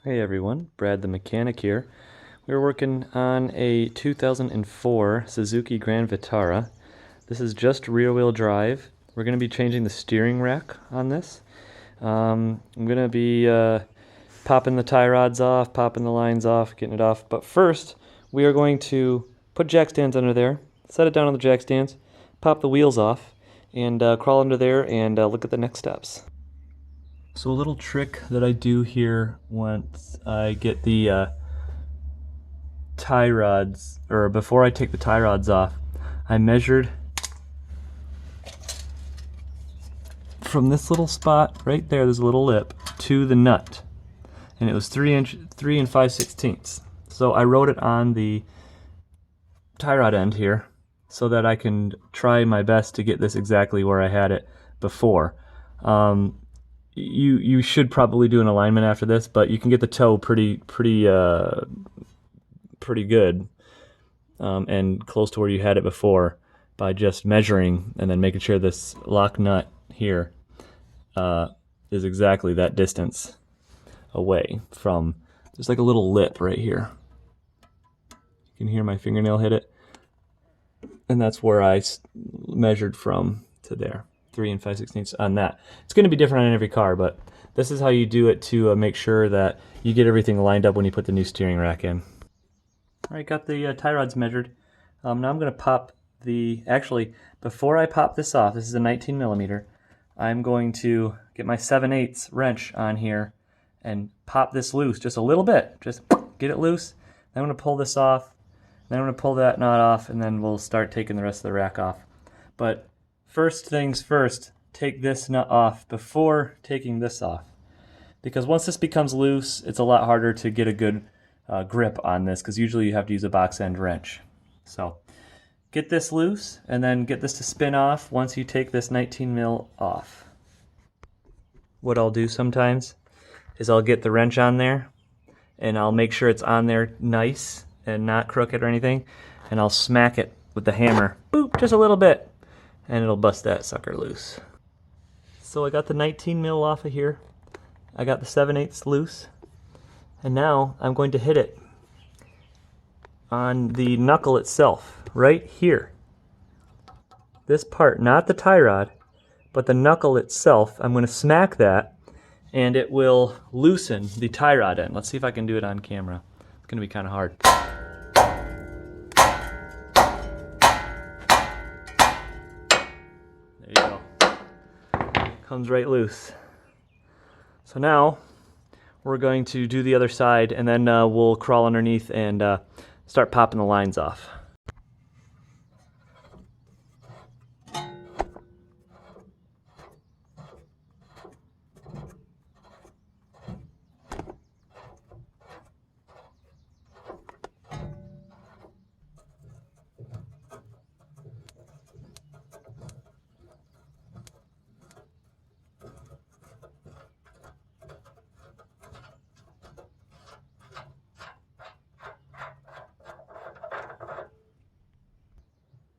Hey everyone, Brad the mechanic here. We're working on a 2004 Suzuki Grand Vitara. This is just rear wheel drive. We're going to be changing the steering rack on this. I'm going to be popping the tie rods off, popping the lines off, getting it off. But first, we are going to put jack stands under there, set it down on the jack stands, pop the wheels off, and crawl under there and look at the next steps. So a little trick that I do here once I get the tie rods, or before I take the tie rods off, I measured from this little spot right there, there's a little lip, to the nut. And it was 3 and 5/16. So I wrote it on the tie rod end here so that I can try my best to get this exactly where I had it before. You should probably do an alignment after this, but you can get the toe pretty good and close to where you had it before by just measuring and then making sure this lock nut here is exactly that distance away from. There's like a little lip right here. You can hear my fingernail hit it, and that's where I measured from to there. 3 and 5/16 on that. It's going to be different on every car, but this is how you do it to make sure that you get everything lined up when you put the new steering rack in. All right, got the tie rods measured. Now I'm going to pop actually, before I pop this off, this is a 19 millimeter, I'm going to get my 7/8 wrench on here and pop this loose just a little bit. Just get it loose. Then I'm going to pull this off. Then I'm going to pull that knot off, and then we'll start taking the rest of the rack off. But first things first, take this nut off before taking this off. Because once this becomes loose, it's a lot harder to get a good grip on this, because usually you have to use a box end wrench. So get this loose, and then get this to spin off once you take this 19 mil off. What I'll do sometimes is I'll get the wrench on there, and I'll make sure it's on there nice and not crooked or anything, and I'll smack it with the hammer, boop, just a little bit, and it'll bust that sucker loose. So I got the 19 mil off of here. I got the 7/8 loose. And now I'm going to hit it on the knuckle itself, right here. This part, not the tie rod, but the knuckle itself. I'm going to smack that, and it will loosen the tie rod end. Let's see if I can do it on camera. It's going to be kind of hard. Comes right loose. So now we're going to do the other side, and then we'll crawl underneath and start popping the lines off.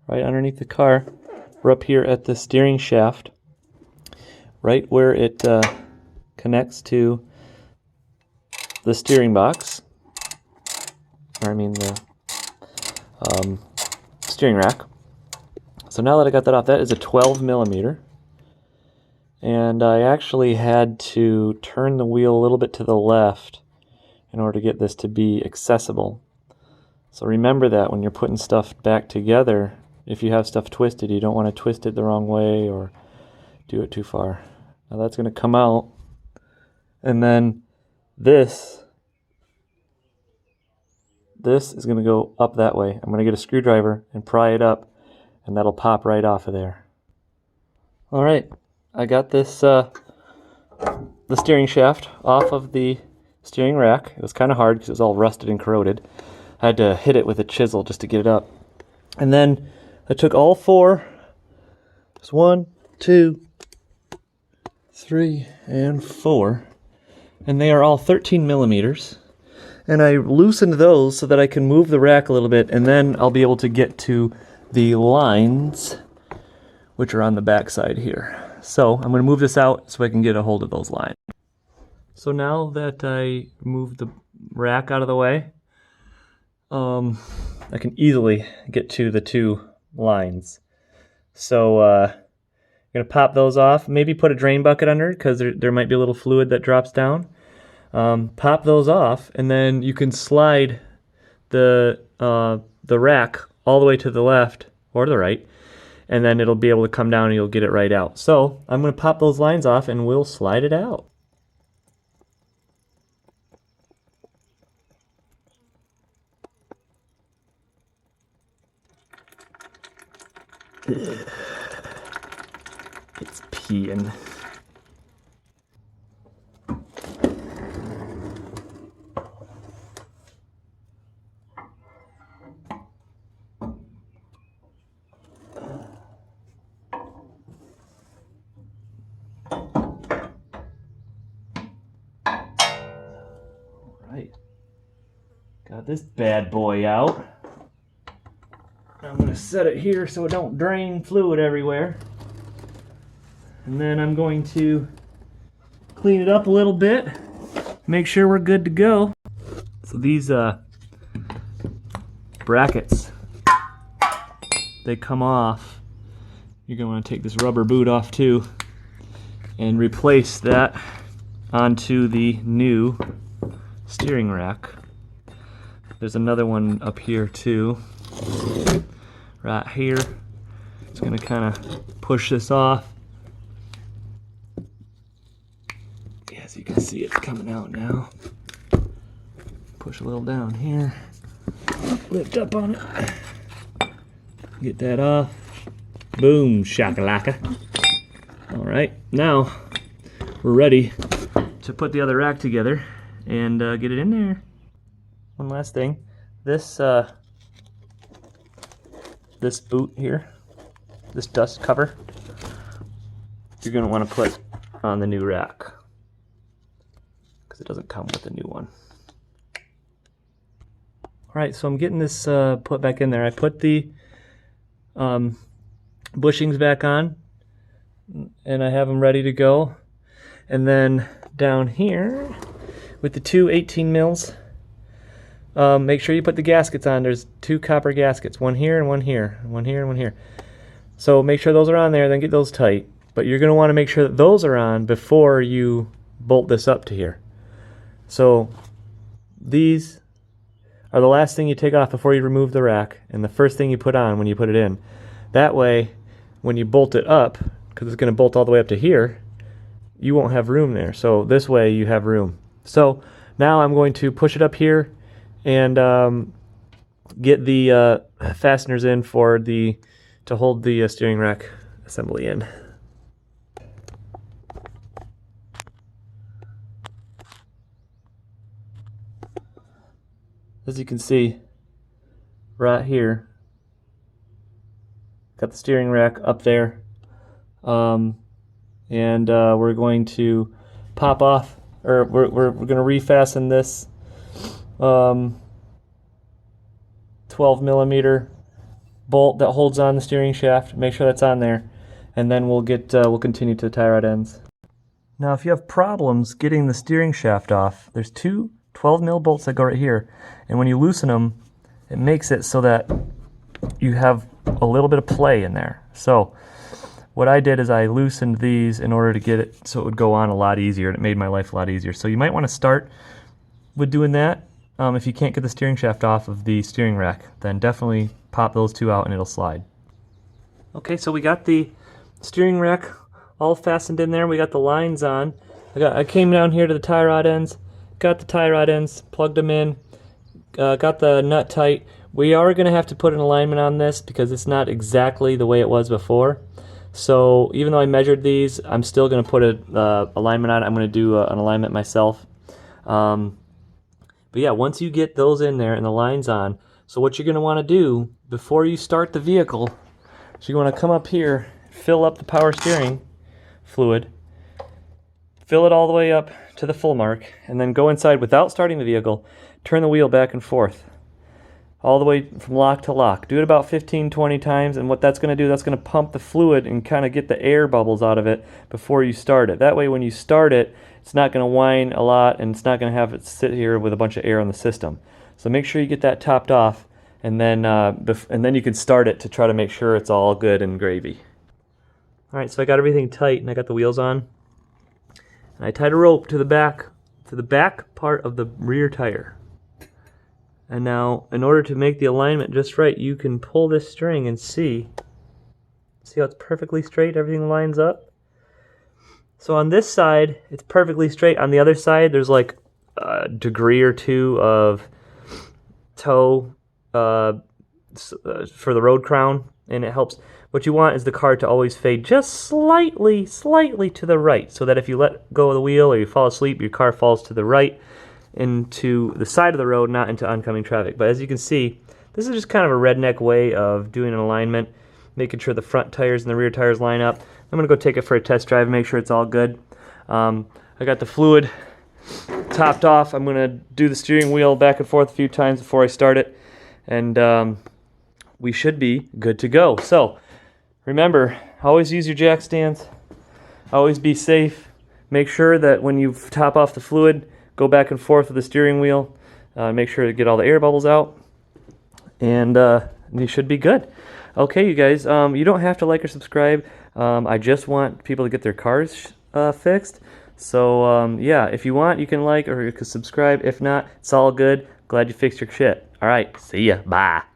Right underneath the car, we're up here at the steering shaft, right where it connects to the steering box, or I mean the steering rack. So now that I got that off, that is a 12 millimeter, and I actually had to turn the wheel a little bit to the left in order to get this to be accessible. So remember that when you're putting stuff back together, if you have stuff twisted, you don't want to twist it the wrong way or do it too far. Now that's going to come out, and then this is going to go up that way. I'm going to get a screwdriver and pry it up, and that'll pop right off of there. All right, I got this the steering shaft off of the steering rack. It was kind of hard because it was all rusted and corroded. I had to hit it with a chisel just to get it up. And then I took all four, just 1, 2, 3, and 4, and they are all 13 millimeters. And I loosened those so that I can move the rack a little bit, and then I'll be able to get to the lines, which are on the back side here. So I'm going to move this out so I can get a hold of those lines. So now that I moved the rack out of the way, I can easily get to the two lines. So I'm gonna pop those off. Maybe put a drain bucket under it because there might be a little fluid that drops down. Pop those off, and then you can slide the rack all the way to the left or the right, and then it'll be able to come down and you'll get it right out. So I'm gonna pop those lines off and we'll slide it out. Ugh. It's peeing. Alright. Got this bad boy out. I'm going to set it here so it don't drain fluid everywhere. And then I'm going to clean it up a little bit, make sure we're good to go. So these brackets, they come off. You're going to want to take this rubber boot off too and replace that onto the new steering rack. There's another one up here too. Right here. It's going to kind of push this off. As you can see, it's coming out now. Push a little down here. Lift up on it. Get that off. Boom, shakalaka. Alright, now we're ready to put the other rack together and get it in there. One last thing. This boot here, this dust cover, you're going to want to put on the new rack because it doesn't come with the new one. Alright, so I'm getting this put back in there. I put the bushings back on and I have them ready to go. And then down here with the two 18 mils, make sure you put the gaskets on. There's two copper gaskets, one here and one here, one here and one here. So make sure those are on there, then get those tight. But you're going to want to make sure that those are on before you bolt this up to here. So these are the last thing you take off before you remove the rack, and the first thing you put on when you put it in. That way, when you bolt it up, because it's going to bolt all the way up to here, you won't have room there. So this way you have room. So now I'm going to push it up here and get the fasteners in for to hold the steering rack assembly in. As you can see right here, got the steering rack up there, and we're going to pop off, or we're going to refasten this 12 millimeter bolt that holds on the steering shaft. Make sure that's on there, and then we'll continue to the tie rod ends. Now, if you have problems getting the steering shaft off, there's two 12 mil bolts that go right here, and when you loosen them, it makes it so that you have a little bit of play in there. So what I did is I loosened these in order to get it so it would go on a lot easier, and it made my life a lot easier. So you might want to start with doing that. If you can't get the steering shaft off of the steering rack, then definitely pop those two out and it'll slide. Okay, so we got the steering rack all fastened in there. We got the lines on. I came down here to the tie rod ends, got the tie rod ends, plugged them in, got the nut tight. We are going to have to put an alignment on this because it's not exactly the way it was before. So even though I measured these, I'm still going to put an alignment on it. I'm going to do an alignment myself. But yeah, once you get those in there and the lines on, so what you're going to want to do before you start the vehicle, so you want to come up here, fill up the power steering fluid, fill it all the way up to the full mark, and then go inside without starting the vehicle, turn the wheel back and forth. all the way from lock to lock. Do it about 15-20 times, and what that's going to do, that's going to pump the fluid and kind of get the air bubbles out of it before you start it. That way when you start it, it's not going to whine a lot, and it's not going to have it sit here with a bunch of air on the system. So make sure you get that topped off, and then you can start it to try to make sure it's all good and gravy. All right, so I got everything tight, and I got the wheels on. And I tied a rope to the back part of the rear tire. And now, in order to make the alignment just right, you can pull this string and see how it's perfectly straight, everything lines up. So on this side, it's perfectly straight. On the other side, there's like a degree or two of toe for the road crown, and it helps. What you want is the car to always fade just slightly to the right, so that if you let go of the wheel or you fall asleep, your car falls to the right into the side of the road, not into oncoming traffic. But as you can see, this is just kind of a redneck way of doing an alignment, making sure the front tires and the rear tires line up. I'm going to go take it for a test drive and make sure it's all good. I got the fluid topped off. I'm going to do the steering wheel back and forth a few times before I start it, and we should be good to go. So remember, always use your jack stands, always be safe. Make sure that when you top off the fluid, go back and forth with the steering wheel. Make sure to get all the air bubbles out, and you should be good. Okay, you guys, you don't have to like or subscribe. I just want people to get their cars fixed. So, yeah, if you want, you can like or you can subscribe. If not, it's all good. Glad you fixed your shit. All right, see ya. Bye.